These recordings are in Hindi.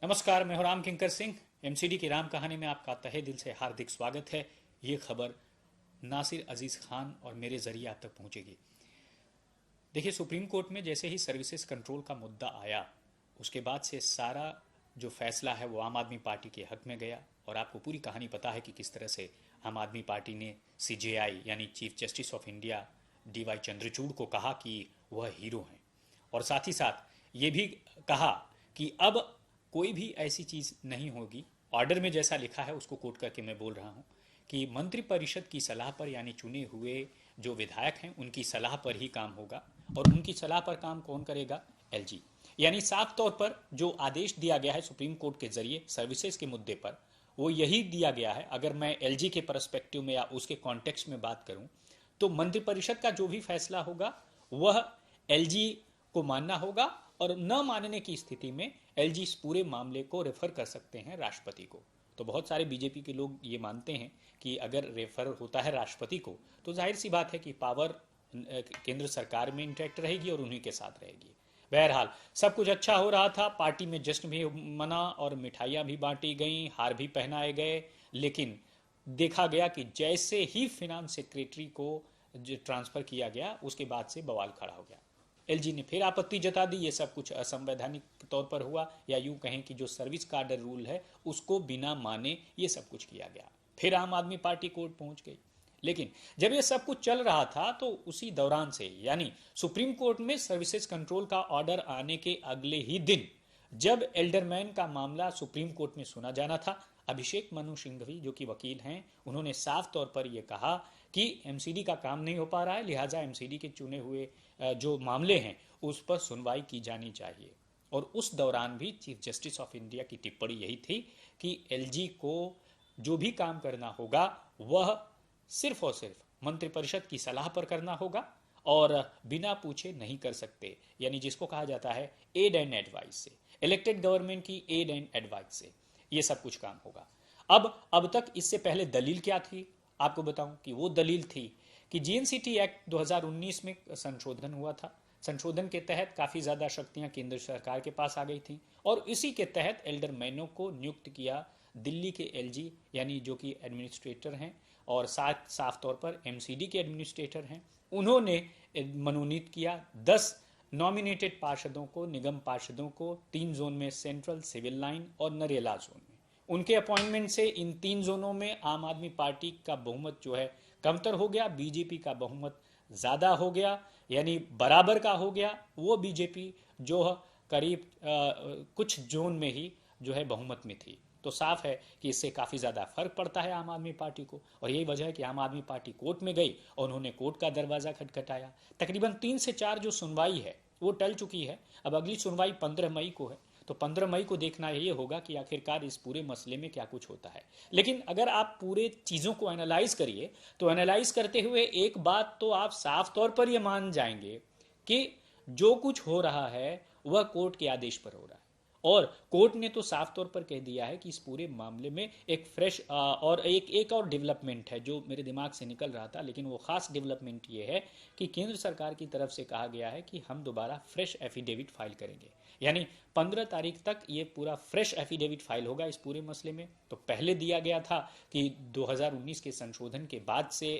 नमस्कार, मैं हूं राम किंकर सिंह। एमसीडी की राम कहानी में आपका तहे दिल से हार्दिक स्वागत है। ये खबर नासिर अजीज खान और मेरे जरिए आप तक पहुंचेगी। देखिए, सुप्रीम कोर्ट में जैसे ही सर्विसेज कंट्रोल का मुद्दा आया, उसके बाद से सारा जो फैसला है वो आम आदमी पार्टी के हक में गया। और आपको पूरी कहानी पता है कि किस तरह से आम आदमी पार्टी ने सीजेआई यानी chief justice of India DY Chandrachud को कहा कि वह हीरो हैं, और साथ ही साथ ये भी कहा कि अब कोई भी ऐसी चीज़ नहीं होगी। ऑर्डर में जैसा लिखा है उसको कोट करके मैं बोल रहा हूँ कि मंत्रिपरिषद की सलाह पर, यानी चुने हुए जो विधायक हैं उनकी सलाह पर ही काम होगा। और उनकी सलाह पर काम कौन करेगा? एलजी। यानी साफ तौर पर जो आदेश दिया गया है सुप्रीम कोर्ट के जरिए सर्विसेज के मुद्दे पर, वो यही दिया गया है। अगर मैं एलजी के परस्पेक्टिव में या उसके कॉन्टेक्स्ट में बात करूं, तो मंत्रिपरिषद का जो भी फैसला होगा वह एलजी को मानना होगा, और न मानने की स्थिति में एलजी इस पूरे मामले को रेफर कर सकते हैं राष्ट्रपति को। तो बहुत सारे बीजेपी के लोग ये मानते हैं कि अगर रेफर होता है राष्ट्रपति को, तो जाहिर सी बात है कि पावर केंद्र सरकार में इंटैक्ट रहेगी और उन्हीं के साथ रहेगी। बहरहाल सब कुछ अच्छा हो रहा था, पार्टी में जश्न भी मना और मिठाइयाँ भी बांटी गईं, हार भी पहनाए गए। लेकिन देखा गया कि जैसे ही फिनांस सेक्रेटरी को ट्रांसफर किया गया, उसके बाद से बवाल खड़ा हो गया। एलजी ने फिर आपत्ति जता दी, ये सब कुछ असंवैधानिक तौर पर हुआ, या यूं कहें कि जो सर्विस कार्डर रूल है उसको बिना माने ये सब कुछ किया गया। फिर आम आदमी पार्टी कोर्ट पहुंच गई। लेकिन जब ये सब कुछ चल रहा था, तो उसी दौरान से, यानी सुप्रीम कोर्ट में सर्विसेज कंट्रोल का ऑर्डर आने के अगले ही दिन, जब एल्डरमैन का मामला सुप्रीम कोर्ट में सुना जाना था, अभिषेक मनु सिंघवी जो कि वकील हैं, उन्होंने साफ तौर पर यह कहा कि एमसीडी का काम नहीं हो पा रहा है, लिहाजा एमसीडी के चुने हुए जो मामले हैं उस पर सुनवाई की जानी चाहिए। और उस दौरान भी चीफ जस्टिस ऑफ इंडिया की टिप्पणी यही थी कि एलजी को जो भी काम करना होगा वह सिर्फ और सिर्फ मंत्रिपरिषद की सलाह पर करना होगा, और बिना पूछे नहीं कर सकते। यानी जिसको कहा जाता है एड एंड एडवाइस से, इलेक्टेड गवर्नमेंट की एड एंड एडवाइस से ये सब कुछ काम होगा। अब तक इससे पहले दलील क्या थी आपको बताऊं कि वो दलील थी कि जीएनसीटी एक्ट 2019 में संशोधन हुआ था। संशोधन के तहत काफ़ी ज़्यादा शक्तियां केंद्र सरकार के पास आ गई थी, और इसी के तहत एल्डरमैनों को नियुक्त किया दिल्ली के एलजी, यानी जो कि एडमिनिस्ट्रेटर हैं और साथ साफ तौर पर एमसीडी के एडमिनिस्ट्रेटर हैं। उन्होंने मनोनीत किया 10 नॉमिनेटेड पार्षदों को, निगम पार्षदों को, 3 जोन में, सेंट्रल, सिविल लाइन और नरेला जोन में। उनके अपॉइंटमेंट से इन 3 जोनों में आम आदमी पार्टी का बहुमत जो है कमतर हो गया, बीजेपी का बहुमत ज़्यादा हो गया, यानी बराबर का हो गया। वो बीजेपी जो करीब कुछ जोन में ही जो है बहुमत में थी। तो साफ है कि इससे काफ़ी ज़्यादा फर्क पड़ता है आम आदमी पार्टी को, और यही वजह है कि आम आदमी पार्टी कोर्ट में गई और उन्होंने कोर्ट का दरवाज़ा खटखटाया। तकरीबन 3 से 4 जो सुनवाई है वो टल चुकी है। अब अगली सुनवाई 15 मई को है, तो 15 मई को देखना ये होगा कि आखिरकार इस पूरे मसले में क्या कुछ होता है। लेकिन अगर आप पूरे चीज़ों को एनालाइज करिए, तो एनालाइज करते हुए एक बात तो आप साफ तौर पर ये मान जाएंगे कि जो कुछ हो रहा है वह कोर्ट के आदेश पर हो रहा है। और कोर्ट ने तो साफ तौर पर कह दिया है कि इस पूरे मामले में एक फ्रेश और एक और डेवलपमेंट है जो मेरे दिमाग से निकल रहा था, लेकिन वो खास डेवलपमेंट ये है कि केंद्र सरकार की तरफ से कहा गया है कि हम दोबारा फ्रेश एफिडेविट फाइल करेंगे। यानी 15 तारीख तक ये पूरा फ्रेश एफिडेविट फाइल होगा इस पूरे मसले में। तो पहले दिया गया था कि 2019 के संशोधन के बाद से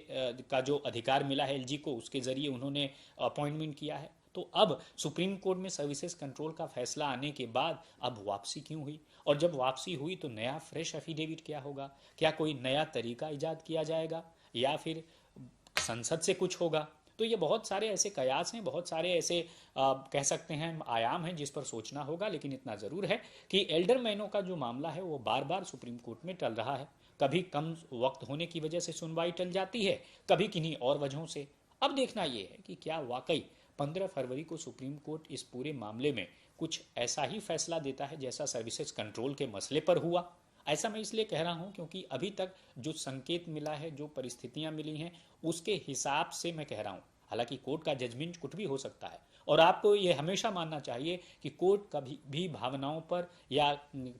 का जो अधिकार मिला है एलजी को, उसके जरिए उन्होंने अपॉइंटमेंट किया है। तो अब सुप्रीम कोर्ट में सर्विसेज कंट्रोल का फैसला आने के बाद अब वापसी क्यों हुई? और जब वापसी हुई तो नया फ्रेश एफिडेविट क्या होगा? क्या कोई नया तरीका इजाद किया जाएगा, या फिर संसद से कुछ होगा? तो ये बहुत सारे ऐसे कयास हैं, बहुत सारे ऐसे कह सकते हैं आयाम हैं जिस पर सोचना होगा। लेकिन इतना ज़रूर है कि एल्डरमैनों का जो मामला है वो बार बार सुप्रीम कोर्ट में टल रहा है। कभी कम वक्त होने की वजह से सुनवाई टल जाती है, कभी किन्हीं और वजहों से। अब देखना ये है कि क्या वाकई 15 फरवरी को सुप्रीम कोर्ट इस पूरे मामले में कुछ ऐसा ही फैसला देता है जैसा सर्विसेज कंट्रोल के मसले पर हुआ। ऐसा मैं इसलिए कह रहा हूं क्योंकि अभी तक जो संकेत मिला है, जो परिस्थितियां मिली हैं, उसके हिसाब से मैं कह रहा हूं। हालांकि कोर्ट का जजमेंट कुछ भी हो सकता है, और आपको ये हमेशा मानना चाहिए कि कोर्ट कभी भी भावनाओं पर या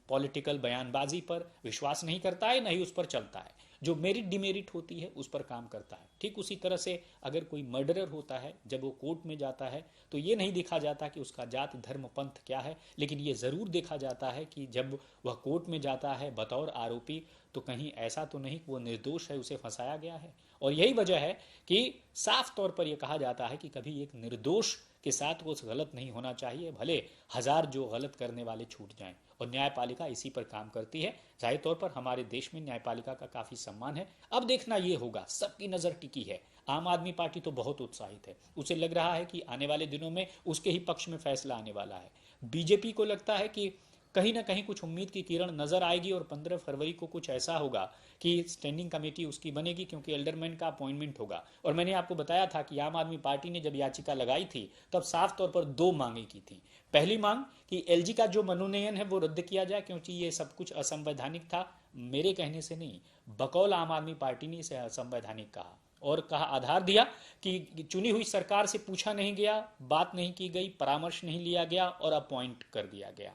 पॉलिटिकल बयानबाजी पर विश्वास नहीं करता है, नहीं उस पर चलता है। जो मेरिट डिमेरिट होती है उस पर काम करता है। ठीक उसी तरह से अगर कोई मर्डरर होता है, जब वो कोर्ट में जाता है तो ये नहीं देखा जाता कि उसका जात धर्म पंथ क्या है, लेकिन ये ज़रूर देखा जाता है कि जब वह कोर्ट में जाता है बतौर आरोपी तो कहीं ऐसा तो नहीं कि वो निर्दोष है, उसे फंसाया गया है। और यही वजह है कि साफ तौर पर यह कहा जाता है कि कभी एक निर्दोष के साथ वो गलत नहीं होना चाहिए, भले हजार जो गलत करने वाले छूट जाएं। और न्यायपालिका इसी पर काम करती है। जाहिर तौर पर हमारे देश में न्यायपालिका का काफी सम्मान है। अब देखना ये होगा, सबकी नजर टिकी है। आम आदमी पार्टी तो बहुत उत्साहित है, उसे लग रहा है कि आने वाले दिनों में उसके ही पक्ष में फैसला आने वाला है। बीजेपी को लगता है कि कहीं ना कहीं कुछ उम्मीद की किरण नजर आएगी और 15 फरवरी को कुछ ऐसा होगा कि स्टैंडिंग कमेटी उसकी बनेगी, क्योंकि एल्डरमैन का अपॉइंटमेंट होगा। और मैंने आपको बताया था कि आम आदमी पार्टी ने जब याचिका लगाई थी तब साफ तौर पर दो मांगे की थी। पहली मांग कि एलजी का जो मनोनयन है वो रद्द किया जाए, क्योंकि ये सब कुछ असंवैधानिक था। मेरे कहने से नहीं, बकौल आम आदमी पार्टी ने इसे असंवैधानिक कहा और कहा, आधार दिया कि चुनी हुई सरकार से पूछा नहीं गया, बात नहीं की गई, परामर्श नहीं लिया गया और अपॉइंट कर दिया गया।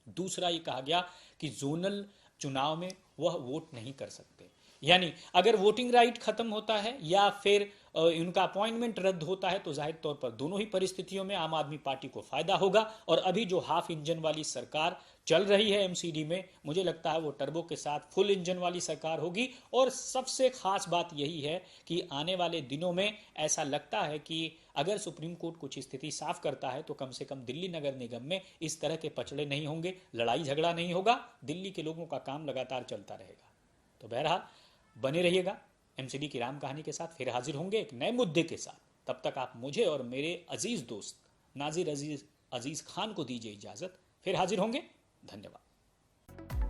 दूसरा ये कहा गया कि जोनल चुनाव में वह वोट नहीं कर सकते, यानी अगर वोटिंग राइट खत्म होता है या फिर उनका अपॉइंटमेंट रद्द होता है तो जाहिर तौर पर दोनों ही परिस्थितियों में आम आदमी पार्टी को फायदा होगा। और अभी जो हाफ इंजन वाली सरकार चल रही है एमसीडी में, मुझे लगता है वो टर्बो के साथ फुल इंजन वाली सरकार होगी। और सबसे खास बात यही है कि आने वाले दिनों में ऐसा लगता है कि अगर सुप्रीम कोर्ट कुछ स्थिति साफ करता है तो कम से कम दिल्ली नगर निगम में इस तरह के पचड़े नहीं होंगे, लड़ाई झगड़ा नहीं होगा, दिल्ली के लोगों का काम लगातार चलता रहेगा। तो बहरहाल बने रहिएगा, एमसीडी की राम कहानी के साथ फिर हाजिर होंगे एक नए मुद्दे के साथ। तब तक आप मुझे और मेरे अजीज दोस्त नाजिर अजीज खान को दीजिए इजाजत, फिर हाजिर होंगे। धन्यवाद।